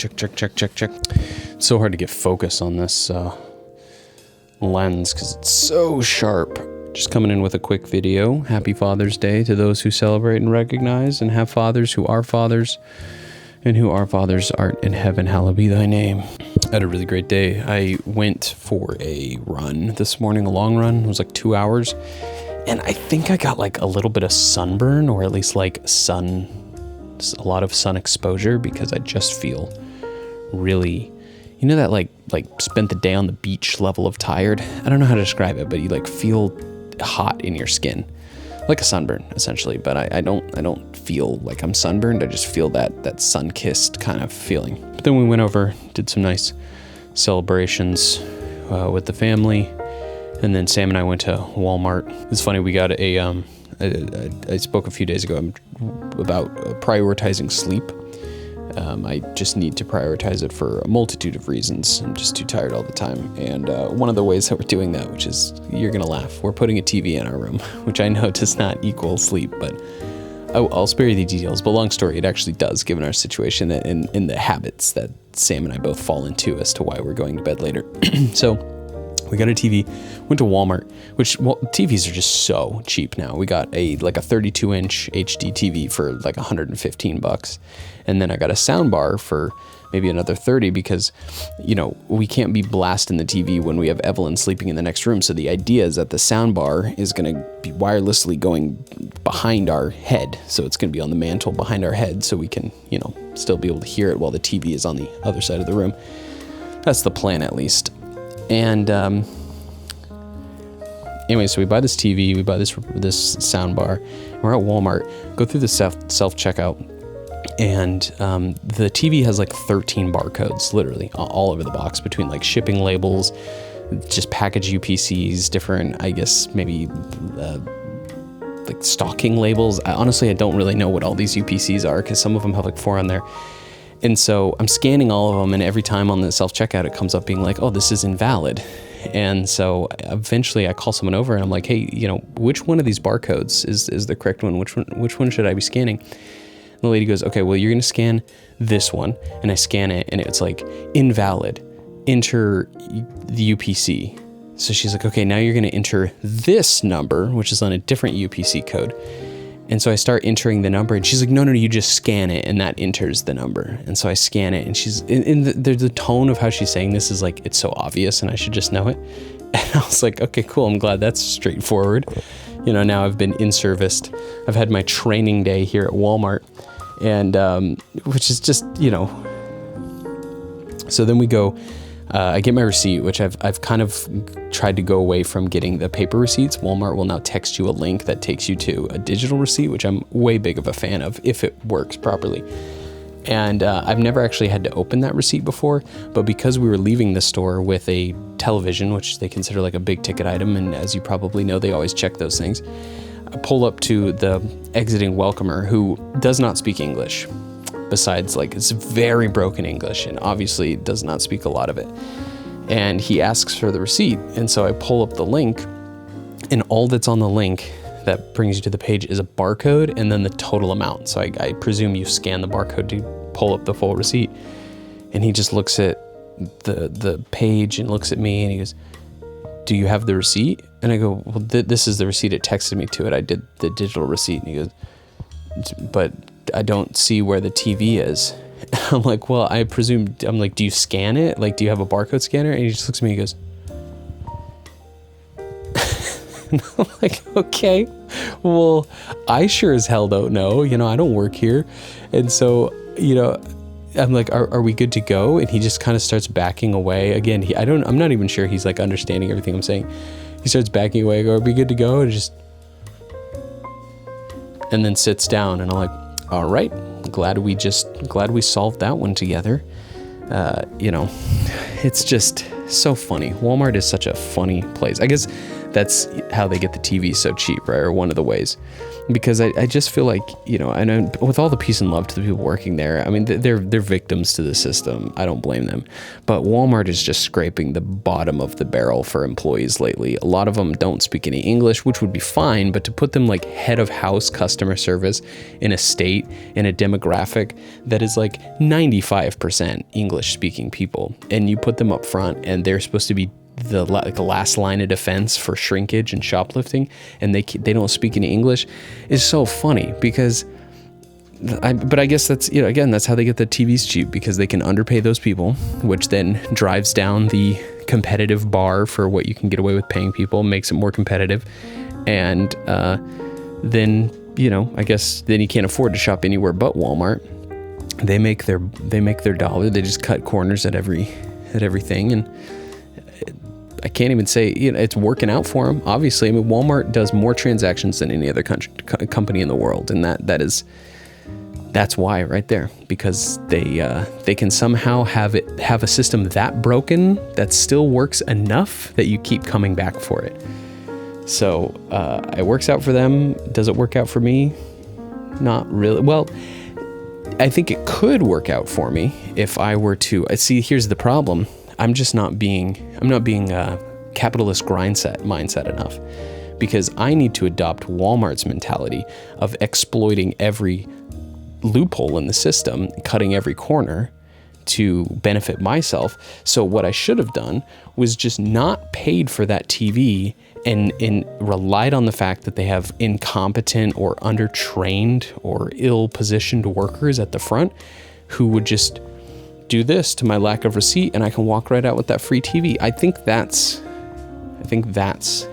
Check. It's so hard to get focus on this lens because it's so sharp. Just coming in with a quick video. Happy Father's Day to those who celebrate and recognize and have fathers who are fathers and who our fathers art in heaven. Hallowed be thy name. I had a really great day. I went for a run this morning, a long run. It was like 2 hours. And I think I got like a little bit of sunburn, or at least like a lot of sun exposure, because I just feel really, you know, that like spent the day on the beach level of tired. I don't know how to describe it, but you like feel hot in your skin, like a sunburn essentially. But I don't feel like I'm sunburned. I just feel that sun-kissed kind of feeling. But then we went over, did some nice celebrations with the family. And then Sam and I went to Walmart. It's funny, we got I spoke a few days ago about prioritizing sleep. I just need to prioritize it for a multitude of reasons. I'm just too tired all the time. And one of the ways that we're doing that, which is, you're going to laugh, we're putting a TV in our room, which I know does not equal sleep, but I'll spare you the details. But long story, it actually does, given our situation and in the habits that Sam and I both fall into as to why we're going to bed later. So we got a TV, went to Walmart, which, well, TVs are just so cheap now. We got a 32-inch HD TV for like $115. And then I got a sound bar for maybe another $30 because, you know, we can't be blasting the TV when we have Evelyn sleeping in the next room. So the idea is that the sound bar is going to be wirelessly going behind our head. So it's going to be on the mantle behind our head so we can, you know, still be able to hear it while the TV is on the other side of the room. That's the plan, at least. And anyway, so we buy this TV, we buy this sound bar. We're at Walmart, go through the self-checkout, and the TV has like 13 barcodes, literally all over the box, between like shipping labels, just package UPCs, different, I guess, maybe like stocking labels. I don't really know what all these UPCs are, because some of them have like 4 on there. And so I'm scanning all of them, and every time on the self-checkout, it comes up being like, oh, this is invalid. And so eventually I call someone over and I'm like, hey, you know, which one of these barcodes is the correct one? Which one should I be scanning? And the lady goes, okay, well, you're going to scan this one. And I scan it, and it's like, invalid, enter the UPC. So she's like, okay, now you're going to enter this number, which is on a different UPC code. And so I start entering the number, and she's like, no, you just scan it, and that enters the number. And so I scan it, and she's in the tone of how she's saying this is like, it's so obvious and I should just know it. And I was like, okay, cool. I'm glad that's straightforward. You know, now I've been in-serviced. I've had my training day here at Walmart, and which is just, you know. So then we go, I get my receipt, which I've kind of tried to go away from getting the paper receipts. Walmart will now text you a link that takes you to a digital receipt, which I'm way big of a fan of if it works properly. And I've never actually had to open that receipt before, but because we were leaving the store with a television, which they consider like a big ticket item, and as you probably know, they always check those things, I pull up to the exiting welcomer, who does not speak English. Besides, like, it's very broken English, and obviously does not speak a lot of it. And he asks for the receipt, and so I pull up the link, and all that's on the link that brings you to the page is a barcode and then the total amount. So I presume you scan the barcode to pull up the full receipt. And he just looks at the page and looks at me, and he goes, do you have the receipt? And I go, well, this is the receipt. It texted me to it. I did the digital receipt. And he goes, but I don't see where the TV is. I'm like, well, I'm like, do you scan it? Like, do you have a barcode scanner? And he just looks at me and he goes, and I'm like, okay, well, I sure as hell don't know, you know, I don't work here. And so, you know, I'm like, are we good to go? And he just kind of starts backing away. Again, I'm not even sure he's like understanding everything I'm saying. He starts backing away. I go, are we good to go? And then sits down, and I'm like, all right, glad we solved that one together. You know, it's just so funny. Walmart is such a funny place. I guess that's how they get the TV so cheap, right? Or one of the ways. Because I just feel like, you know, and with all the peace and love to the people working there, I mean, they're victims to the system. I don't blame them. But Walmart is just scraping the bottom of the barrel for employees lately. A lot of them don't speak any English, which would be fine, but to put them like head of house customer service in a state, in a demographic that is like 95% English speaking people, and you put them up front and they're supposed to be the last line of defense for shrinkage and shoplifting, and they don't speak any English, is so funny. Because but I guess that's, you know, again, that's how they get the TVs cheap, because they can underpay those people, which then drives down the competitive bar for what you can get away with paying people, makes it more competitive, and then, you know, I guess then you can't afford to shop anywhere but Walmart. They make their dollar. They just cut corners at everything, and I can't even say, you know, it's working out for them. Obviously, I mean, Walmart does more transactions than any other company in the world, and that's why right there, because they can somehow have a system that broken that still works enough that you keep coming back for it. So it works out for them. Does it work out for me? Not really. Well, I think it could work out for me if I were to see. Here's the problem. I'm not being capitalist mindset enough, because I need to adopt Walmart's mentality of exploiting every loophole in the system, cutting every corner to benefit myself. So what I should have done was just not paid for that TV and relied on the fact that they have incompetent or undertrained or ill-positioned workers at the front who would just do this to my lack of receipt, and I can walk right out with that free TV. I think that's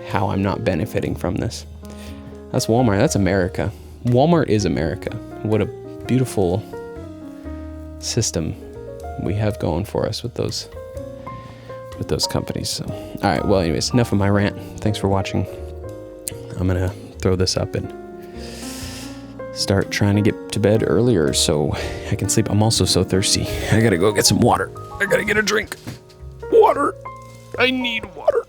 how I'm not benefiting from this. That's Walmart. That's America. Walmart is America. What a beautiful system we have going for us with those companies. So, all right. Well, anyways, enough of my rant. Thanks for watching. I'm gonna throw this up and start trying to get to bed earlier so I can sleep. I'm also so thirsty. I gotta go get some water. I gotta get a drink. Water. I need water.